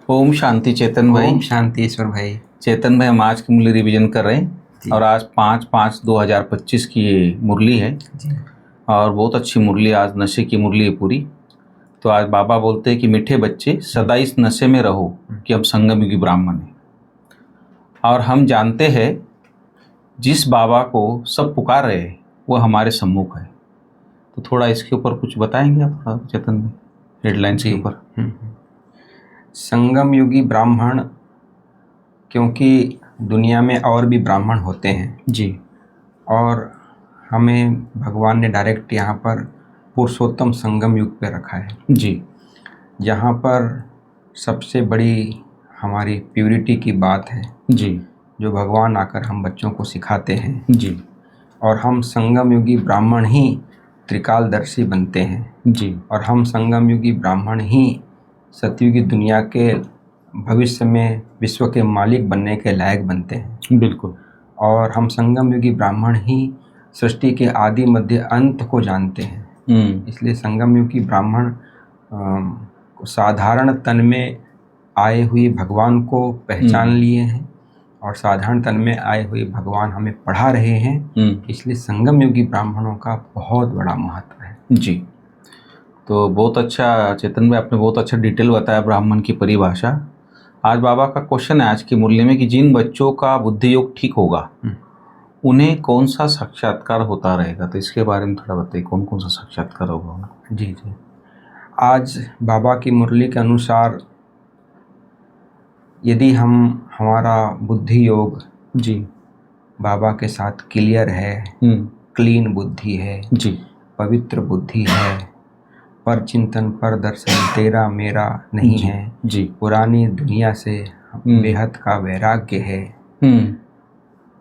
ओम शांति चेतन भाई। ओम शांति ईश्वर भाई। चेतन भाई, हम आज की मुरली रिवीजन कर रहे हैं और आज 5/5/2025 की ये मुरली है जी। और बहुत अच्छी मुरली, आज नशे की मुरली है पूरी। तो आज बाबा बोलते हैं कि मीठे बच्चे सदा इस नशे में रहो कि हम संगम युगी ब्राह्मण हैं। और हम जानते हैं जिस बाबा को सब पुकार रहे हैं वो हमारे सम्मुख है। तो थोड़ा इसके ऊपर कुछ बताएंगे आप चेतन भाई, हेडलाइंस के ऊपर। संगम युगी ब्राह्मण, क्योंकि दुनिया में और भी ब्राह्मण होते हैं जी, और हमें भगवान ने डायरेक्ट यहाँ पर पुरुषोत्तम संगम युग पे रखा है जी, जहाँ पर सबसे बड़ी हमारी प्यूरिटी की बात है जी, जो भगवान आकर हम बच्चों को सिखाते हैं। जी, और हम संगम युगी ब्राह्मण ही त्रिकालदर्शी बनते हैं जी, और हम संगम युगी ब्राह्मण ही सतयुगी दुनिया के भविष्य में विश्व के मालिक बनने के लायक बनते हैं। बिल्कुल। और हम संगम युगी ब्राह्मण ही सृष्टि के आदि मध्य अंत को जानते हैं। इसलिए संगम युगी ब्राह्मण साधारण तन में आए हुए भगवान को पहचान लिए हैं और साधारण तन में आए हुए भगवान हमें पढ़ा रहे हैं। इसलिए संगम युगी ब्राह्मणों का बहुत बड़ा महत्व है। जी, तो बहुत अच्छा चेतन भाई, आपने बहुत अच्छा डिटेल बताया ब्राह्मण की परिभाषा। आज बाबा का क्वेश्चन है आज की मुरली में कि जिन बच्चों का बुद्धि योग ठीक होगा उन्हें कौन सा साक्षात्कार होता रहेगा। तो इसके बारे में थोड़ा बताइए, कौन कौन सा साक्षात्कार होगा उनको। जी जी, आज बाबा की मुरली के अनुसार यदि हमारा बुद्धि योग जी बाबा के साथ क्लियर है, क्लीन बुद्धि है, जी, पवित्र बुद्धि है, पर चिंतन पर दर्शन तेरा मेरा नहीं जी, है, जी, पुरानी दुनिया से बेहद का वैराग्य है,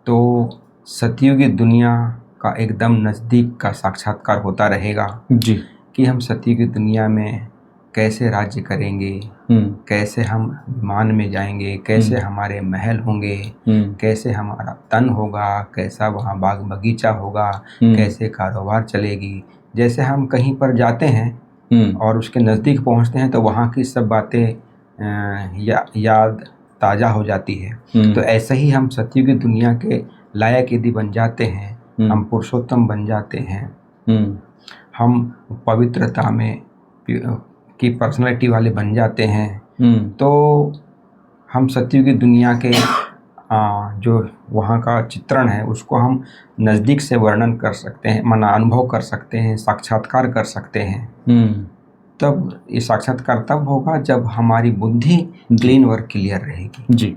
तो सतयुगी दुनिया का एकदम नज़दीक का साक्षात्कार होता रहेगा। जी, कि हम सतयुगी दुनिया में कैसे राज्य करेंगे, कैसे हम विमान में जाएंगे, कैसे हमारे महल होंगे, कैसे हमारा तन होगा, कैसा वहाँ बाग बगीचा होगा, कैसे कारोबार चलेगी। जैसे हम कहीं पर जाते हैं और उसके नज़दीक पहुँचते हैं तो वहाँ की सब बातें याद ताज़ा हो जाती है। तो ऐसे ही हम सतयुगी दुनिया के लायक यदि बन जाते हैं, हम पुरुषोत्तम बन जाते हैं, हम पवित्रता में की पर्सनैलिटी वाले बन जाते हैं, तो हम सतयुगी दुनिया के जो वहाँ का चित्रण है उसको हम नज़दीक से वर्णन कर सकते हैं, माना अनुभव कर सकते हैं, साक्षात्कार कर सकते हैं। तब ये साक्षात्कार तब होगा जब हमारी बुद्धि क्लीन और क्लियर रहेगी। जी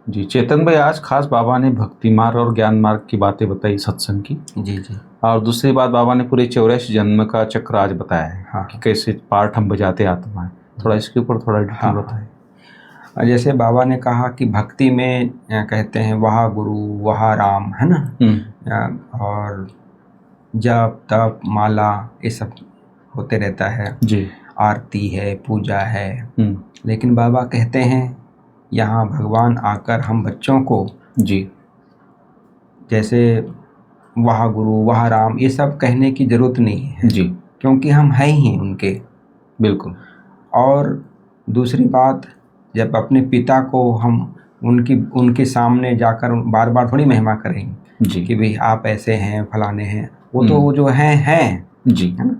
जी, चेतन भाई, आज खास बाबा ने भक्ति मार्ग और ज्ञान मार्ग की बातें बताई सत्संग की। जी जी, और दूसरी बात, बाबा ने पूरे 84 जन्म का चक्र आज बताया है। हाँ, कि कैसे पार्ट हम बजाते आत्मा है। थोड़ा इसके ऊपर थोड़ा डिटेल बताएं। जैसे बाबा ने कहा कि भक्ति में कहते हैं वहा गुरु वहा राम, है ना, और जप तप माला ये सब होते रहता है जी, आरती है, पूजा है। लेकिन बाबा कहते हैं यहाँ भगवान आकर हम बच्चों को जी, जैसे वहा गुरु वहा राम ये सब कहने की ज़रूरत नहीं है जी, क्योंकि हम हैं ही उनके। बिल्कुल। और दूसरी बात, जब अपने पिता को हम उनके सामने जाकर बार बार थोड़ी महिमा करेंगे जी, कि भाई आप ऐसे हैं फलाने हैं। वो तो वो जो हैं जी, है ना,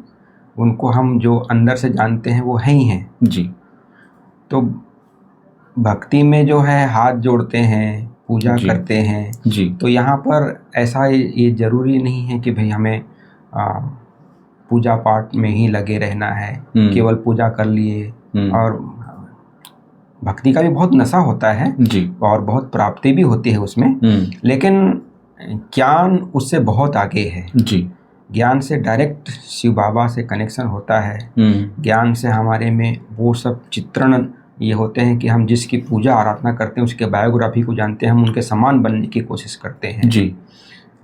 उनको हम जो अंदर से जानते हैं वो हैं ही हैं। जी, तो भक्ति में जो है हाथ जोड़ते हैं, पूजा करते हैं। जी, तो यहाँ पर ऐसा ये ज़रूरी नहीं है कि भाई हमें पूजा पाठ में ही लगे रहना है, केवल पूजा कर लिए। और भक्ति का भी बहुत नशा होता है जी, और बहुत प्राप्ति भी होती है उसमें, लेकिन ज्ञान उससे बहुत आगे है। जी, ज्ञान से डायरेक्ट शिव बाबा से कनेक्शन होता है। ज्ञान से हमारे में वो सब चित्रण ये होते हैं कि हम जिसकी पूजा आराधना करते हैं उसके बायोग्राफी को जानते हैं, हम उनके समान बनने की कोशिश करते हैं। जी,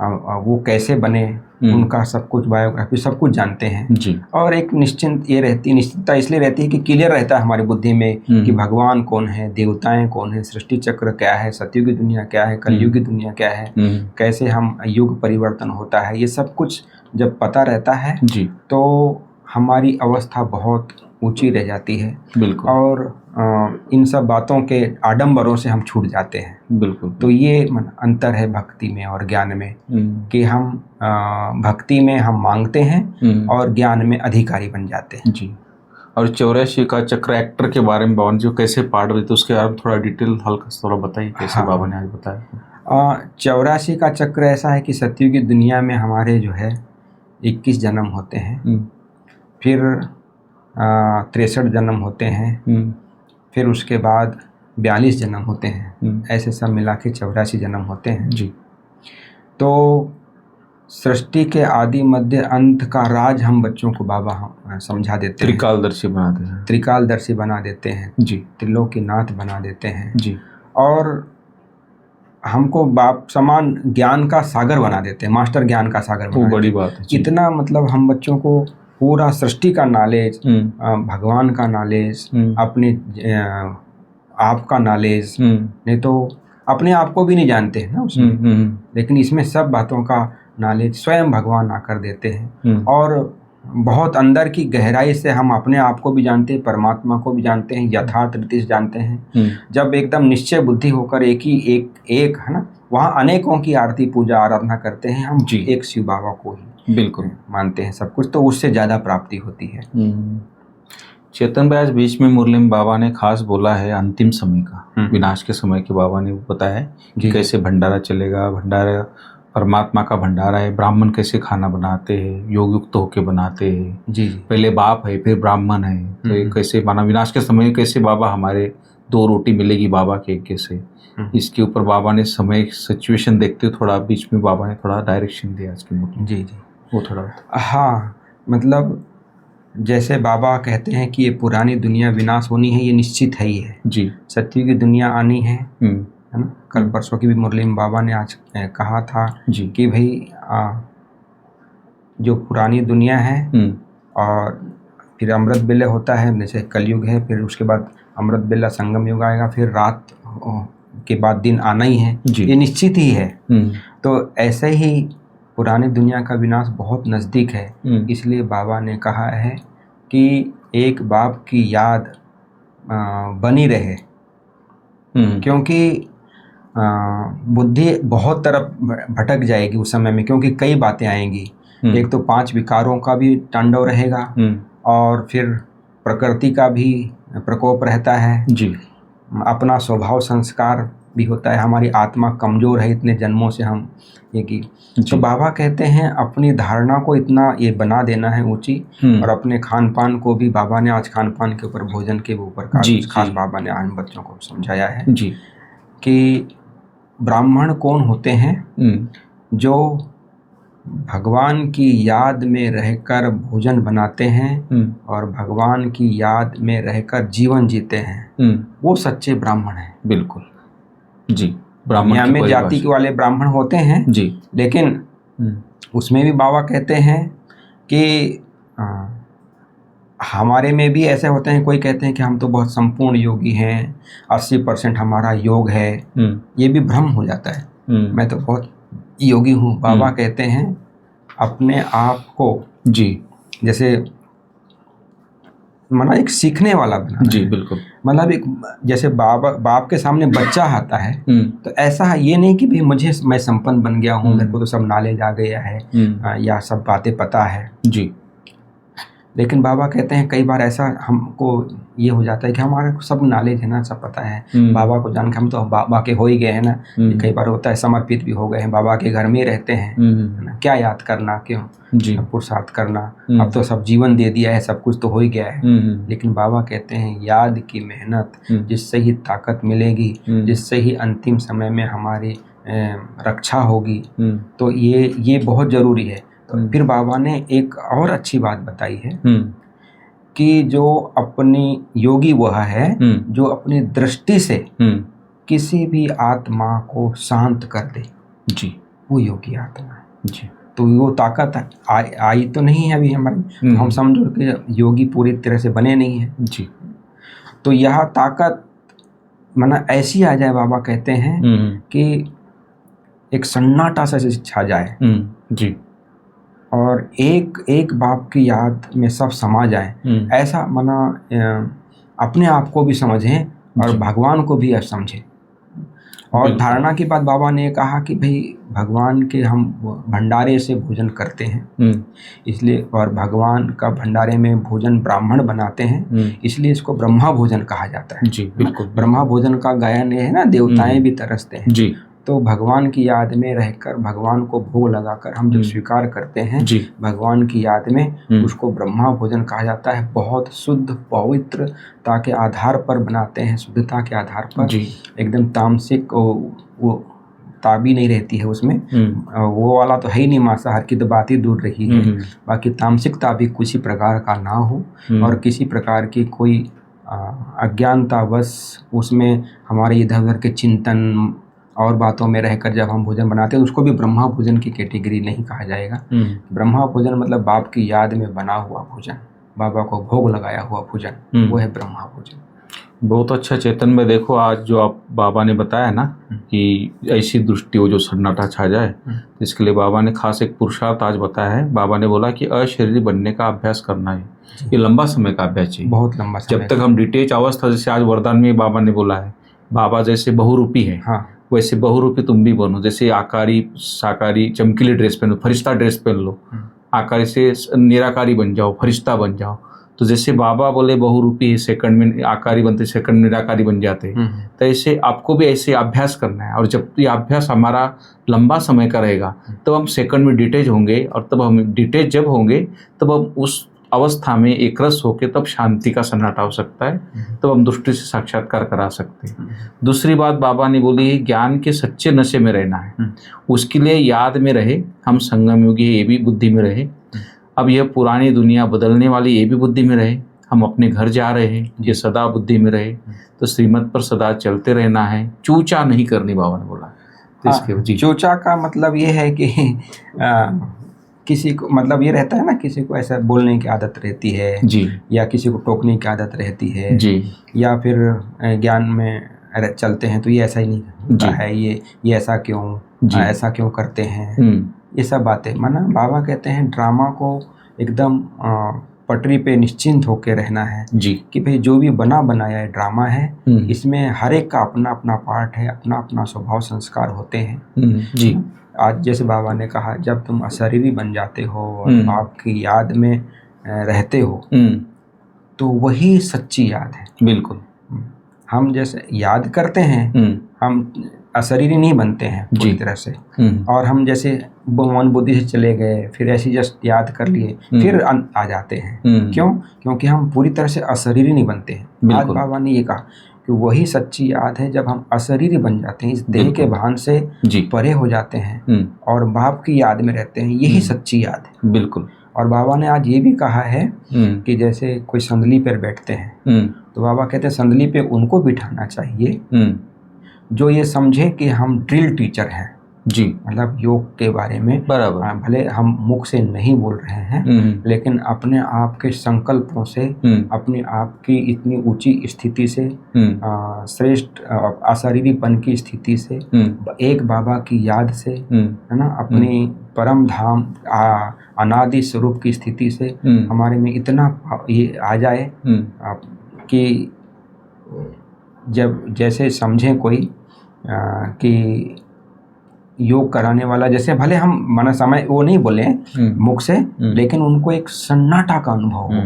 वो कैसे बने उनका सब कुछ बायोग्राफी सब कुछ जानते हैं। जी, और एक निश्चितता इसलिए रहती है कि क्लियर रहता है हमारी बुद्धि में कि भगवान कौन है, देवताएं कौन है, सृष्टि चक्र क्या है, सतयुगी दुनिया क्या है, कलयुगी दुनिया क्या है, कैसे हम युग परिवर्तन होता है। ये सब कुछ जब पता रहता है जी, तो हमारी अवस्था बहुत ऊंची रह जाती है। बिल्कुल। और इन सब बातों के आडंबरों से हम छूट जाते हैं। बिल्कुल। तो ये अंतर है भक्ति में और ज्ञान में, कि हम भक्ति में हम मांगते हैं और ज्ञान में अधिकारी बन जाते हैं। जी। और 84 का चक्र एक्टर के बारे में बाबा जो कैसे पाठ रहे थे उसके बारे में थोड़ा डिटेल हल्का थोड़ा बताइए, कैसे हाँ। बाबा ने आज बताया। 84 का चक्र ऐसा है कि सतयुग की दुनिया में हमारे जो है 21 जन्म होते हैं, फिर 63 जन्म होते हैं, फिर उसके बाद 42 जन्म होते हैं, ऐसे सब मिला के 84 जन्म होते हैं। जी। तो सृष्टि के आदि मध्य अंत का राज हम बच्चों को बाबा हम समझा देते हैं, त्रिकालदर्शी बनाते हैं। त्रिकालदर्शी बना देते हैं जी। त्रिलोकीनाथ बना देते हैं जी। और हमको बाप समान ज्ञान का सागर बना देते हैं, मास्टर ज्ञान का सागर बना देते हैं। बड़ी बात है। इतना मतलब हम बच्चों को पूरा सृष्टि का नॉलेज, भगवान का नॉलेज, अपने आप का नॉलेज, नहीं तो अपने आप को भी नहीं जानते हैं ना उसमें, लेकिन इसमें सब बातों का नॉलेज स्वयं भगवान आकर देते हैं। और बहुत अंदर की गहराई से हम अपने आप को भी जानते हैं, परमात्मा को भी जानते हैं, यथार्थ रीति से जानते हैं। जब एकदम निश्चय बुद्धि होकर एक है ना, वहाँ अनेकों की आरती पूजा आराधना करते हैं हम, एक शिव बाबा को ही बिल्कुल मानते हैं सब कुछ, तो उससे ज़्यादा प्राप्ति होती है। चेतन भाई, आज बीच में मुरली में बाबा ने खास बोला है अंतिम समय का, विनाश के समय के बाबा ने बताया है कि कैसे भंडारा चलेगा। भंडारा परमात्मा का भंडारा है, ब्राह्मण कैसे खाना बनाते हैं, योग युक्त होके बनाते हैं। जी। पहले बाप है फिर ब्राह्मण है, तो ये कैसे माना विनाश के समय कैसे बाबा हमारे 2 रोटी मिलेगी बाबा के यज्ञ से, इसके ऊपर बाबा ने समय सिचुएशन देखते थोड़ा बीच में बाबा ने थोड़ा डायरेक्शन दिया आज की मुरली। जी जी, वो थोड़ा। हाँ, मतलब जैसे बाबा कहते हैं कि ये पुरानी दुनिया विनाश होनी है, ये निश्चित है ही है जी। सत्य की दुनिया आनी है ना। कल परसों की भी मुरली में बाबा ने आज कहा था जी कि भाई जो पुरानी दुनिया है और फिर अमृत बेला होता है, जैसे कलयुग है, फिर उसके बाद अमृत बेला संगम युग आएगा, फिर रात के बाद दिन आना ही है, ये निश्चित ही है। तो ऐसे ही पुरानी दुनिया का विनाश बहुत नज़दीक है, इसलिए बाबा ने कहा है कि एक बाप की याद बनी रहे, क्योंकि बुद्धि बहुत तरफ भटक जाएगी उस समय में, क्योंकि कई बातें आएंगी। एक तो 5 विकारों का भी तांडव रहेगा और फिर प्रकृति का भी प्रकोप रहता है जी। अपना स्वभाव संस्कार भी होता है, हमारी आत्मा कमज़ोर है, इतने जन्मों से हम ये की। तो बाबा कहते हैं अपनी धारणा को इतना ये बना देना है ऊंची, और अपने खान पान को भी बाबा ने आज खान पान के ऊपर, भोजन के ऊपर खास बाबा ने आज बच्चों को समझाया है जी कि ब्राह्मण कौन होते हैं, जो भगवान की याद में रहकर भोजन बनाते हैं और भगवान की याद में रहकर जीवन जीते हैं, वो सच्चे ब्राह्मण हैं। बिल्कुल जी। ब्राह्मण में जाति के वाले ब्राह्मण होते हैं जी, लेकिन उसमें भी बाबा कहते हैं कि हमारे में भी ऐसे होते हैं, कोई कहते हैं कि हम तो बहुत संपूर्ण योगी हैं, 80% हमारा योग है, ये भी भ्रम हो जाता है। मैं तो बहुत योगी हूँ। बाबा कहते हैं अपने आप को जी, जैसे मतलब एक सीखने वाला बनाना जी। बिल्कुल, मतलब एक जैसे बाप के सामने बच्चा आता है, तो ऐसा ये नहीं कि भाई मैं संपन्न बन गया हूँ, मेरे को तो सब नॉलेज आ गया है या सब बातें पता है जी। लेकिन बाबा कहते हैं कई बार ऐसा हमको ये हो जाता है कि हमारे को सब नॉलेज है ना, सब पता है, बाबा को जान के हम तो बाबा के हो ही गए हैं ना। कई बार होता है समर्पित भी हो गए हैं, बाबा के घर में रहते हैं ना, क्या याद करना, क्यों जी पुरुषार्थ करना, अब तो सब जीवन दे दिया है, सब कुछ तो हो ही गया है। लेकिन बाबा कहते हैं याद की मेहनत, जिससे ही ताकत मिलेगी, जिससे ही अंतिम समय में हमारी रक्षा होगी, तो ये बहुत ज़रूरी है। तो फिर बाबा ने एक और अच्छी बात बताई है कि जो अपनी योगी वह है जो अपनी दृष्टि से किसी भी आत्मा को शांत कर दे जी, वो योगी आत्मा है जी। तो वो ताकत आई तो नहीं है अभी हमारी, हम समझो कि योगी पूरी तरह से बने नहीं है जी। तो यह ताकत माना ऐसी आ जाए, बाबा कहते हैं कि एक सन्नाटा सा छा जाए जी, और एक एक बाप की याद में सब समा जाए, ऐसा माना अपने आप को भी समझें और भगवान को भी समझें। और धारणा की बात बाबा ने कहा कि भाई भगवान के हम भंडारे से भोजन करते हैं, इसलिए, और भगवान का भंडारे में भोजन ब्राह्मण बनाते हैं, इसलिए इसको ब्रह्मा भोजन कहा जाता है। जी बिल्कुल। ब्रह्मा भोजन का गायन है ना, देवताएं भी तरसते हैं। जी। तो भगवान की याद में रहकर, भगवान को भोग लगाकर हम जब स्वीकार करते हैं भगवान की याद में, उसको ब्रह्मा भोजन कहा जाता है। बहुत शुद्ध पवित्रता के आधार पर बनाते हैं, शुद्धता के आधार पर, एकदम तामसिक वो ताबी नहीं रहती है उसमें, वो वाला तो है ही नहीं, मांसाहार की तो बात ही दूर रही है। बाकी तामसिकता भी किसी प्रकार का ना हो, और किसी प्रकार की कोई अज्ञानता बस उसमें हमारे इधर उधर के चिंतन और बातों में रहकर जब हम भोजन बनाते हैं, उसको भी ब्रह्मा भोजन की कैटेगरी नहीं कहा जाएगा। ब्रह्मा भोजन मतलब बाप की याद में बना हुआ भोजन, बाबा को भोग लगाया हुआ भोजन, वो है ब्रह्मा भोजन। बहुत अच्छा चेतन में देखो, आज जो आप बाबा ने बताया ना कि ऐसी दृष्टि हो जो सन्नाटा छा जाए, इसके लिए बाबा ने खास एक पुरुषार्थ आज बताया है। बाबा ने बोला कि अशरीरी बनने का अभ्यास करना है, ये लंबा समय का अभ्यास चाहिए, बहुत लंबा समय। जब तक हम डिटेच अवस्था, जैसे आज वरदान में बाबा ने बोला है, बाबा जैसे बहुरूपी है, वैसे बहुरूपी तुम भी बनो। जैसे आकारी साकारी चमकीली ड्रेस पहनो, फरिश्ता ड्रेस पहन लो, आकारी से निराकारी बन जाओ, फरिश्ता बन जाओ। तो जैसे बाबा बोले बहुरूपी सेकंड में आकारी बनते, सेकंड में निराकारी बन जाते, तो ऐसे आपको भी ऐसे अभ्यास करना है। और जब ये अभ्यास हमारा लंबा समय का रहेगा, तब हम सेकंड में डिटेच होंगे, और तब हम डिटेच जब होंगे, तब हम उस अवस्था में एक रस होकर तब शांति का सन्नाटा हो सकता है, तब हम दृष्टि से साक्षात्कार करा सकते हैं। दूसरी बात बाबा ने बोली, ज्ञान के सच्चे नशे में रहना है, उसके लिए याद में रहे हम संगम योगी, ये भी बुद्धि में रहे। अब यह पुरानी दुनिया बदलने वाली, ये भी बुद्धि में रहे। हम अपने घर जा रहे हैं, ये सदा बुद्धि में रहे। तो श्रीमत पर सदा चलते रहना है, चूचा नहीं करनी, बाबा ने बोला। तो इसके चूचा का मतलब ये है कि किसी को, मतलब ये रहता है ना, किसी को ऐसा बोलने की आदत रहती है जी, या किसी को टोकने की आदत रहती है जी, या फिर ज्ञान में चलते हैं तो ये ऐसा ही नहीं होता है, ये ऐसा क्यों करते हैं, ये सब बातें। माना बाबा कहते हैं ड्रामा को एकदम पटरी पे निश्चिंत होकर रहना है जी, कि भाई जो भी बना बनाया ड्रामा है, इसमें हर एक का अपना अपना पार्ट है, अपना अपना स्वभाव संस्कार होते हैं जी। आज जैसे बाबा ने कहा, जब तुम अशरीरी बन जाते हो और बाप की याद में रहते हो, तो वही सच्ची याद है। बिल्कुल। हम जैसे याद करते हैं, हम अशरीरी नहीं बनते हैं पूरी तरह से, और हम जैसे मन बुद्धि से चले गए, फिर ऐसे जस्ट याद कर लिए, फिर आ जाते हैं। क्यों? क्योंकि हम पूरी तरह से अशरीरी नहीं बनते हैं। आज बाबा ने ये कहा कि वही सच्ची याद है जब हम अशरीरी बन जाते हैं, इस देह के भान से परे हो जाते हैं और बाप की याद में रहते हैं, यही सच्ची याद है। बिल्कुल। और बाबा ने आज ये भी कहा है कि जैसे कोई संदली पर बैठते हैं, तो बाबा कहते हैं संदली पे उनको बिठाना चाहिए जो ये समझे कि हम ड्रिल टीचर हैं जी, मतलब योग के बारे में। बराबर। भले हम मुख से नहीं बोल रहे हैं, लेकिन अपने आप के संकल्पों से, अपने आप की इतनी ऊंची स्थिति से, श्रेष्ठ अशरीरीपन की स्थिति से, एक बाबा की याद से, है ना, अपनी परम धाम अनादि स्वरूप की स्थिति से हमारे में इतना ये आ जाए कि जब जैसे समझें कोई कि योग कराने वाला, जैसे भले हम माना समय वो नहीं बोले मुख से, लेकिन उनको एक सन्नाटा का अनुभव हो,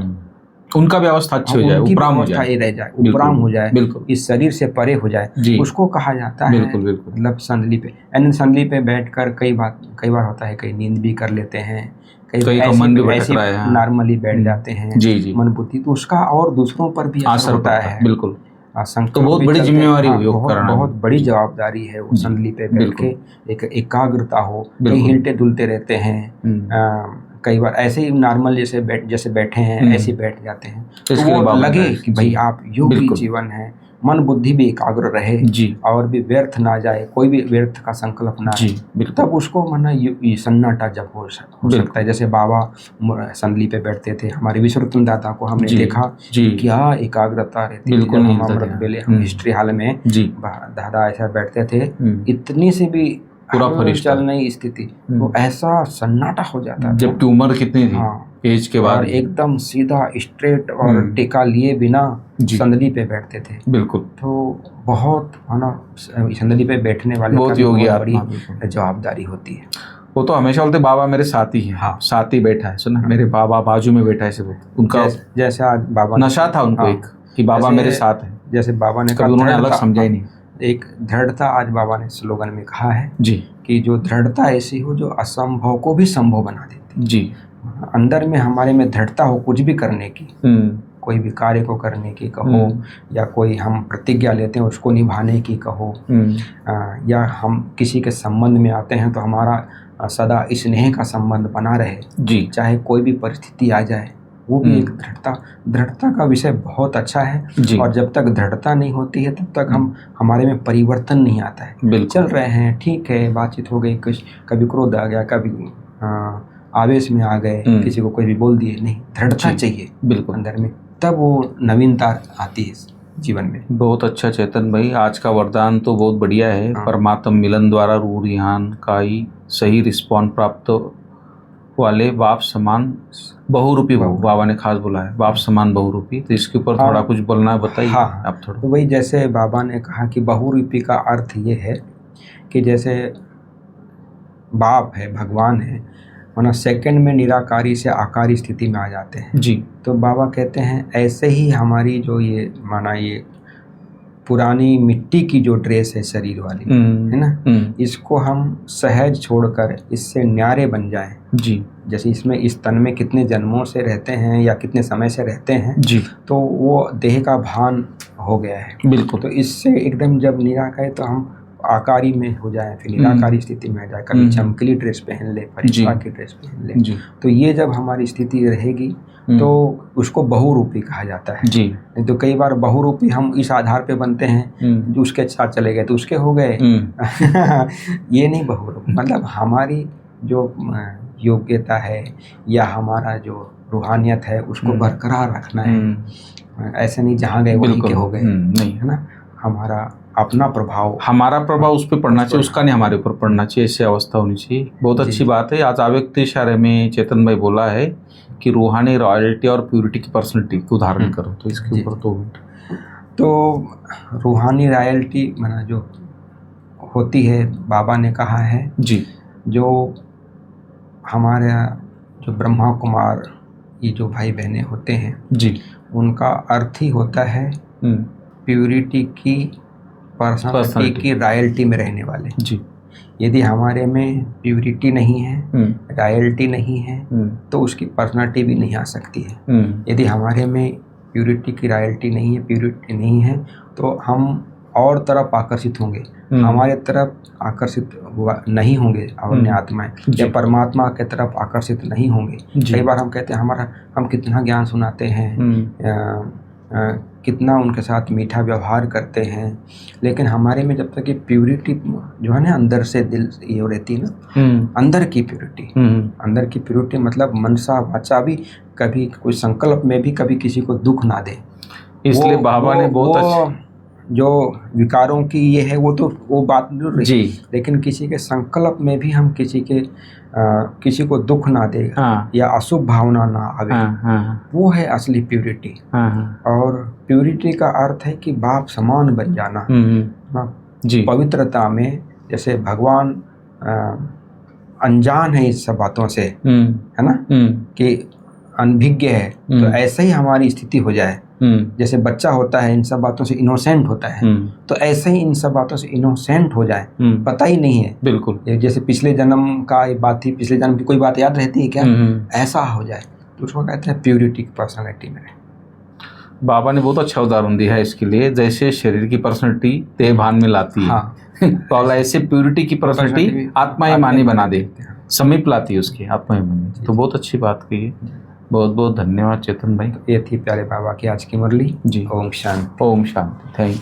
उनका व्यवस्था अच्छी हो जाए, उपराम हो जाए, इस शरीर से परे हो जाए, उसको कहा जाता है। मतलब संदली पे, यानी संदली पे बैठकर कई बार होता है, कई नींद भी कर लेते हैं, कई ऐसे नॉर्मली बैठ जाते हैं, मन बुद्धि, तो उसका और दूसरों पर भी असर होता है। बिल्कुल। तो बहुत बड़ी जिम्मेवारी हो योग कराना, बहुत बड़ी जवाबदारी है। वो संदली पे बैठ के एक एकाग्रता हो, कहीं हिलते डुलते रहते हैं, कई बार ऐसे ही नॉर्मल जैसे बैठे हैं ऐसे बैठ जाते हैं, तो वो लगे कि भाई आप योगी जीवन है, मन बुद्धि भी एकाग्र रहे जी, और भी व्यर्थ ना जाए, कोई भी व्यर्थ का संकल्प ना जी, तब उसको माना सन्नाटा जब हो सकता है। जैसे बाबा संदली पे बैठते थे, हमारे विश्वरत्न दादा को हमने देखा क्या एकाग्रता रहती है। हम हिस्ट्री हॉल में दादा ऐसा बैठते थे, इतनी सी भी पूरा फरिश्ता। चल नहीं स्थिति, तो ऐसा सन्नाटा हो जाता था। जबकि उम्र कितनी थी? हाँ, एज के बाद और एकदम सीधा स्ट्रेट और टेका लिए बिना संदली पे बैठते थे। बिल्कुल। तो बहुत है ना, संदली पे बैठने वाले बहुत का योगी बहुत बड़ी आत्मा जवाबदारी होती है। वो तो हमेशा बोलते बाबा मेरे साथ ही है। हाँ, साथ ही बैठा है, सुना मेरे बाबा बाजू में बैठा है, ऐसे बोलते। उनका जैसे आज बाबा नशा था उनको। हाँ, एक कि बाबा मेरे साथ है। जैसे बाबा ने कभी उन्होंने अलग समझा ही नहीं। एक दृढ़ता आज बाबा ने स्लोगन में कहा है जी, कि जो दृढ़ता ऐसी हो जो असंभव को भी संभव बना देती। जी, अंदर में हमारे में दृढ़ता हो कुछ भी करने की, कोई भी कार्य को करने की कहो, या कोई हम प्रतिज्ञा लेते हैं उसको निभाने की कहो, या हम किसी के संबंध में आते हैं तो हमारा सदा स्नेह का संबंध बना रहे जी, चाहे कोई भी परिस्थिति आ जाए। वो भी एक दृढ़ता का विषय बहुत अच्छा है। और जब तक दृढ़ता नहीं होती है तब तक हमारे में परिवर्तन नहीं आता है। चल रहे हैं, ठीक है, बातचीत हो गई, कुछ कभी क्रोध आ गया, कभी आवेश में आ गए, किसी को कोई भी बोल दिए, नहीं, दृढ़ता चाहिए बिल्कुल अंदर में, तब वो नवीनता आती है जीवन में। बहुत अच्छा चेतन भाई, आज का वरदान तो बहुत बढ़िया है। परमात्म मिलन द्वारा रूह रिहान का ही सही रिस्पॉन्स प्राप्त वाले बाप समान बहुरूपी बाबा ने खास बोला है, बाप समान बहुरूपी। तो इसके ऊपर थोड़ा कुछ बोलना है, बताइए आप थोड़ा। तो वही जैसे बाबा ने कहा कि बहुरूपी का अर्थ ये है कि जैसे बाप है, भगवान है, वरना सेकंड में निराकारी से आकारी स्थिति में आ जाते हैं जी। तो बाबा कहते हैं ऐसे ही हमारी जो ये माना ये पुरानी मिट्टी की जो ड्रेस है शरीर वाली, है ना, इसको हम सहज छोड़कर इससे न्यारे बन जाएं जी। जैसे इसमें इस तन में कितने जन्मों से रहते हैं या कितने समय से रहते हैं जी, तो वो देह का भान हो गया है बिल्कुल। तो इससे एकदम जब निराकार तो हम आकारी में हो जाए, फिर निराकारी स्थिति में आ जाए, कभी चमकीली ड्रेस पहन ले, फरिश्ता की ड्रेस पहन ले। तो ये जब हमारी स्थिति रहेगी तो उसको बहुरूपी कहा जाता है जी। तो कई बार बहुरूपी हम इस आधार पे बनते हैं जो उसके साथ चले गए तो उसके हो गए ये नहीं बहुरूपी, मतलब हमारी जो योग्यता है या हमारा जो रूहानियत है उसको बरकरार रखना है। ऐसे नहीं जहाँ गए वहीं के हो गए, नहीं, है ना, हमारा अपना प्रभाव, हमारा प्रभाव उस पर पड़ना चाहिए, उसका नहीं हमारे ऊपर पड़ना चाहिए, ऐसी अवस्था होनी चाहिए। बहुत अच्छी बात है। आज आवेग इशारे में चेतन भाई बोला है कि रूहानी रॉयल्टी और प्यूरिटी की पर्सनैलिटी को उदाहरण करो, तो इसके ऊपर तो रूहानी रॉयल्टी माना जो होती है, बाबा ने कहा है जी, जो हमारे जो ब्रह्मा कुमार ये जो भाई बहनें होते हैं जी, उनका अर्थ ही होता है प्यूरिटी की, पर्सनालिटी की, रॉयल्टी में रहने वाले जी। यदि हमारे में प्यूरिटी नहीं है, रॉयल्टी नहीं है, तो उसकी पर्सनालिटी भी नहीं आ सकती है। यदि हमारे में प्यूरिटी की रॉयल्टी नहीं है, प्यूरिटी नहीं है, तो हम और तरफ आकर्षित होंगे, हमारे तरफ आकर्षित नहीं होंगे अपने आत्माएं, या परमात्मा के तरफ आकर्षित नहीं होंगे। कई बार हम कहते हैं हम कितना ज्ञान सुनाते हैं, कितना उनके साथ मीठा व्यवहार करते हैं, लेकिन हमारे में जब तक ये प्यूरिटी जो है ना अंदर से दिल ये रहती है ना, अंदर की प्यूरिटी, अंदर की प्यूरिटी मतलब मनसा वाचा भी कभी कोई संकल्प में भी कभी किसी को दुख ना दे। इसलिए बाबा ने बहुत जो विकारों की ये है वो बात जी, लेकिन किसी के संकल्प में भी हम किसी को दुख ना दे या अशुभ भावना ना आवे, वो है असली प्यूरिटी। और प्यूरिटी का अर्थ है कि बाप समान बन जाना जी। पवित्रता में जैसे भगवान अनजान है इस सब बातों से, है ना, कि अनभिज्ञ है, तो ऐसे ही हमारी स्थिति हो जाए। जैसे बच्चा होता है इन सब बातों से इनोसेंट होता है, तो ऐसे ही इन सब बातों से इनोसेंट हो जाए, पता ही नहीं है बिल्कुल। जैसे पिछले जन्म का ये बात थी, पिछले जन्म की कोई बात याद रहती है क्या, ऐसा हो जाए, तो उसको कहते हैं प्यूरिटी की पर्सनालिटी में। बाबा ने बहुत अच्छा उदाहरण दिया है इसके लिए, जैसे शरीर की पर्सनालिटी देह भान में लाती है, तो ऐसे प्यूरिटी की पर्सनालिटी आत्मा मानी बना दे, समीप लाती है उसकी आत्मा मानी। तो बहुत अच्छी बात कही है। बहुत बहुत धन्यवाद चेतन भाई। ये थी प्यारे बाबा की आज की मुरली जी। ओम शांति। ओम शांति। Thank you.